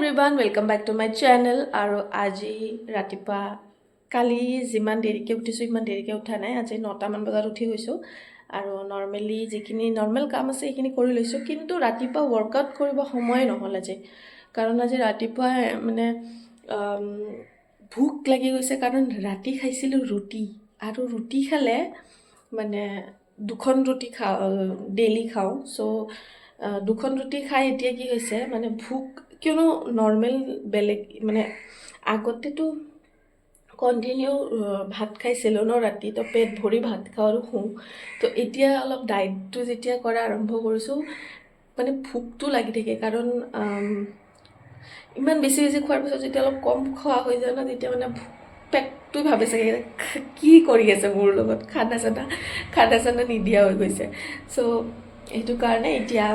everyone, welcome back to my channel. আৰু আজি ৰাতিপুৱা কালি যিমান দেৰিকে উঠিছো ইমান দেৰিকে উঠা নাই। আজি 9টা মান বজাত উঠি গৈছো আৰু নৰ্মেলি যিখিনি নৰ্মেল কাম আছে সেইখিনি কৰি লৈছো, কিন্তু ৰাতিপুৱা ওয়াৰ্কআউট কৰিব সময় নহল আজি। কাৰণ আজি ৰাতিপুৱা মানে ভোক লাগি গৈছে, কাৰণ ৰাতি খাইছিলো ৰুটি, আৰু ৰুটি খালে মানে দুখন ৰুটি ডেইলি খাওঁ। সো দুখন ৰুটি খাই এতিয়া কি হৈছে মানে ভোক, কিয়নো নৰ্মেল বেলেগ মানে আগতেতো কণ্টিনিউ ভাত খাইছিলোঁ ন ৰাতি, তো পেট ভৰি ভাত খাওঁ আৰু শুওঁ। তো এতিয়া অলপ ডায়েটটো যেতিয়া কৰা আৰম্ভ কৰিছোঁ মানে ভোকটো লাগি থাকে, কাৰণ ইমান বেছি বেছি খোৱাৰ পিছত যেতিয়া অলপ কম খোৱা হৈ যায় ন, তেতিয়া মানে পেটটো ভাবে চাগে কি কৰি আছে মোৰ লগত, খানা চানা নিদিয়া হৈ গৈছে। চ' সেইটো কাৰণে এতিয়া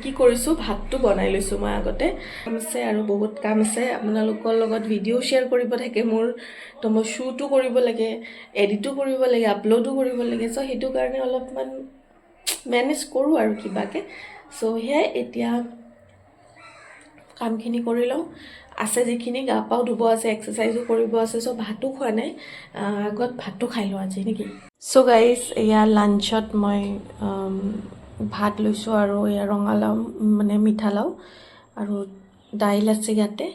কি কৰিছোঁ, ভাতটো বনাই লৈছোঁ মই আগতে। কাম আছে আৰু বহুত কাম আছে, আপোনালোকৰ লগত ভিডিঅ' শ্বেয়াৰ কৰিব থাকে মোৰ, তো মই শ্বুটো কৰিব লাগে, এডিটো কৰিব লাগে, আপলোডো কৰিব লাগে। চ' সেইটো কাৰণে অলপমান মেনেজ কৰোঁ আৰু কিবাকৈ। চ' সেয়াই এতিয়া কামখিনি কৰি লওঁ, আছে যিখিনি গা পাও ধুব আছে, এক্সাৰচাইজো কৰিব আছে। চ' ভাতো খোৱা নাই, আগত ভাতটো খাই লওঁ আজি নেকি। চ' গাইজ, এয়া লাঞ্চত মই ভাত লৈছোঁ আৰু এয়া ৰঙালাও মানে মিঠালাও আৰু দাইল আছে ইয়াতে,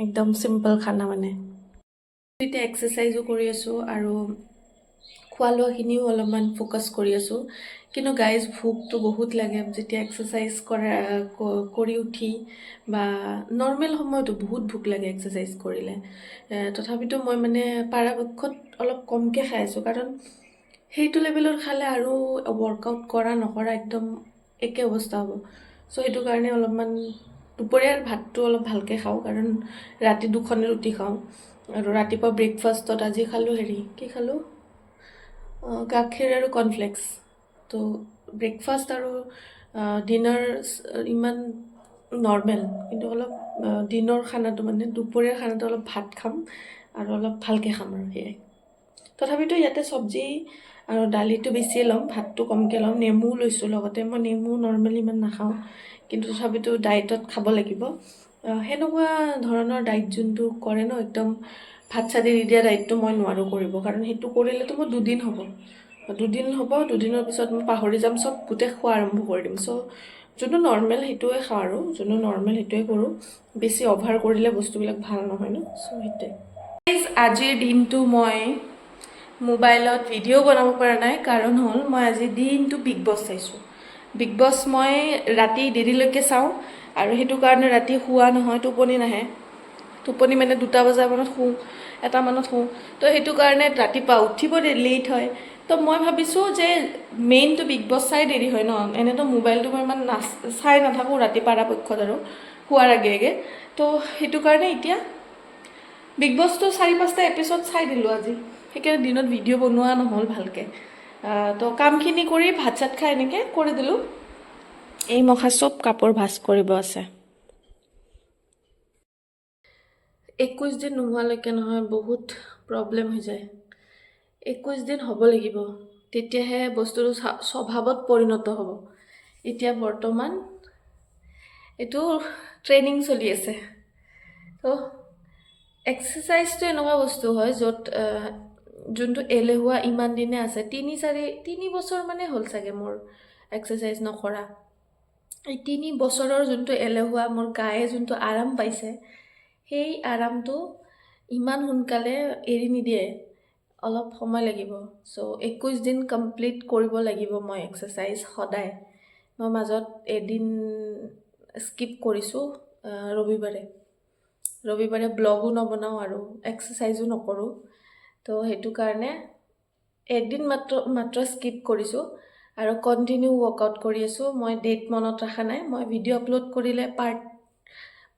একদম চিম্পল খানা মানে। এতিয়া এক্সাৰচাইজো কৰি আছোঁ আৰু খোৱা লোৱাখিনিও অলপমান ফ'কাছ কৰি আছোঁ। কিন্তু গাইজ ভোকটো বহুত লাগে যেতিয়া এক্সাৰচাইজ কৰি উঠি, বা নৰ্মেল সময়তো বহুত ভোক লাগে এক্সাৰচাইজ কৰিলে। তথাপিতো মই মানে পৰাপক্ষত অলপ কমকৈ খাই আছোঁ, কাৰণ সেইটো লেভেলত খালে আৰু ৱৰ্কআউট কৰা নকৰা একদম একে অৱস্থা হ'ব। চ' সেইটো কাৰণে অলপমান দুপৰীয়াৰ ভাতটো অলপ ভালকৈ খাওঁ, কাৰণ ৰাতি দুখন ৰুটি খাওঁ। আৰু ৰাতিপুৱা ব্ৰেকফাষ্টত আজি খালোঁ কি খালোঁ, গাখীৰ আৰু কৰ্ণফ্লেক্স। তো ব্ৰেকফাষ্ট আৰু ডিনাৰ ইমান নৰ্মেল, কিন্তু অলপ দিনৰ খানাটো মানে দুপৰীয়াৰ খানাটো অলপ ভাত খাম আৰু অলপ ভালকৈ খাম আৰু সেয়াই। তথাপিতো ইয়াতে চব্জি আৰু দালিটো বেছিয়ে ল'ম, ভাতটো কমকৈ ল'ম। নেমু লৈছোঁ লগতে, মই নেমু নৰ্মেলি ইমান নাখাওঁ, কিন্তু তথাপিতো ডায়েটত খাব লাগিব। সেনেকুৱা ধৰণৰ ডায়েট যোনটো কৰে ন, একদম ভাত চাত এৰি দিয়া ডায়েটটো মই নোৱাৰোঁ কৰিব, কাৰণ সেইটো কৰিলেতো মোৰ দুদিন হ'ব, দুদিনৰ পিছত মই পাহৰি যাম, চব গোটেই খোৱা আৰম্ভ কৰি দিম। চ' যোনটো নৰ্মেল সেইটোৱে খাওঁ, আৰু যোনটো নৰ্মেল সেইটোৱে কৰোঁ। বেছি অভাৰ কৰিলে বস্তুবিলাক ভাল নহয় ন। চ' সেইটোৱে। আজিৰ দিনটো মই মোবাইলত ভিডিঅ' বনাব পৰা নাই, কাৰণ হ'ল মই আজি দিনটো বিগ বছ চাইছোঁ। বিগ বছ মই ৰাতি দেৰিলৈকে চাওঁ, আৰু সেইটো কাৰণে ৰাতি শোৱা নহয়, টোপনি নাহে। টোপনি মানে 2টা বজামানত শুওঁ, 1টা মানত শুওঁ। তো সেইটো কাৰণে ৰাতিপুৱা উঠিব লেট হয়। তো মই ভাবিছোঁ যে মেইনটো বিগ বছ চাই দেৰি হয় ন, এনেতো মোবাইলটো মই ইমান চাই নাথাকোঁ ৰাতি পৰাপক্ষত আৰু শোৱাৰ আগে। তো সেইটো কাৰণে এতিয়া বিগ বছটো 4-5টা এপিছড চাই দিলোঁ আজি, সেইকাৰণে দিনত ভিডিঅ' বনোৱা নহ'ল ভালকৈ। তো কামখিনি কৰি ভাত চাত খাই এনেকৈ কৰি দিলোঁ। এই মখা চব কাপোৰ ভাজ কৰিব আছে। 21 দিন নোহোৱালৈকে নহয় বহুত প্ৰব্লেম হৈ যায়। 21 দিন হ'ব লাগিব, তেতিয়াহে বস্তুটো স্বভাৱত পৰিণত হ'ব। এতিয়া বৰ্তমান এইটো ট্ৰেইনিং চলি আছে। তো এক্সাৰচাইজটো এনেকুৱা বস্তু হয় য'ত যোনটো এলেহুৱা ইমান দিনে আছে, 3 বছৰ মানে হ'ল চাগে মোৰ এক্সাৰচাইজ নকৰা। এই 3 বছৰৰ যোনটো এলেহুৱা মোৰ গায়ে যোনটো আৰাম পাইছে, সেই আৰামটো ইমান সোনকালে এৰি নিদিয়ে, অলপ সময় লাগিব। চ' 21 দিন কমপ্লিট কৰিব লাগিব মই এক্সাৰচাইজ সদায়। মই মাজত এদিন স্কিপ কৰিছোঁ, ৰবিবাৰে ব্লগো নবনাওঁ আৰু এক্সাৰচাইজো নকৰোঁ। তো সেইটো কাৰণে এদিন মাত্ৰ স্কিপ কৰিছোঁ, আৰু কণ্টিনিউ ৱৰ্কআউট কৰি আছোঁ। মই ডেট মনত ৰখা নাই, মই ভিডিঅ' আপলোড কৰিলে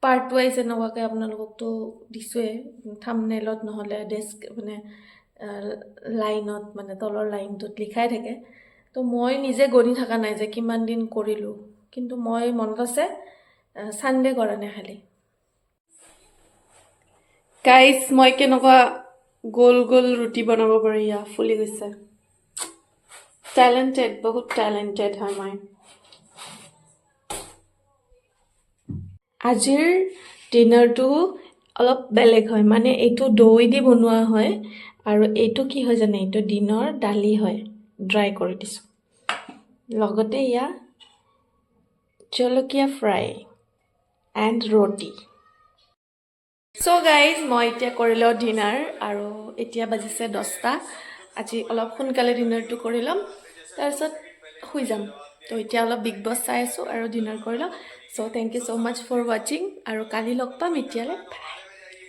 পাৰ্ট ৱাইজ এনেকুৱাকৈ আপোনালোককতো দিছোঁৱে থাম্বনেইলত, নহ'লে মানে লাইনত, মানে তলৰ লাইনটোত লিখাই থাকে। তো মই নিজে গণি থকা নাই যে কিমান দিন কৰিলোঁ, কিন্তু মই মনত আছে ছানডে কৰা নাই খালি। গাইজ, মই কেনেকুৱা গোল ৰুটি বনাব পাৰি, ইয়া ফুলি গৈছে। টেলেণ্টেড, বহুত টেলেণ্টেড হয় মই। আজিৰ ডিনাৰটো অলপ বেলেগ হয়, মানে এইটো দৈ দি বনোৱা হয় আৰু এইটো কি হয় জানে, এইটো দিনৰ দালি হয়, ড্ৰাই কৰি দিছোঁ। লগতে এয়া জলকীয়া fry and roti. So' guys, মই এতিয়া কৰিলোঁ ডিনাৰ আৰু এতিয়া বাজিছে 10টা। আজি অলপ সোনকালে ডিনাৰটো কৰি ল'ম, তাৰপিছত শুই যাম। তো এতিয়া অলপ বিগ বছ চাই আছোঁ আৰু ডিনাৰ কৰি লওঁ। So' thank you so' much for ৱাচিং আৰু কালি লগ পাম। এতিয়ালৈ বাই।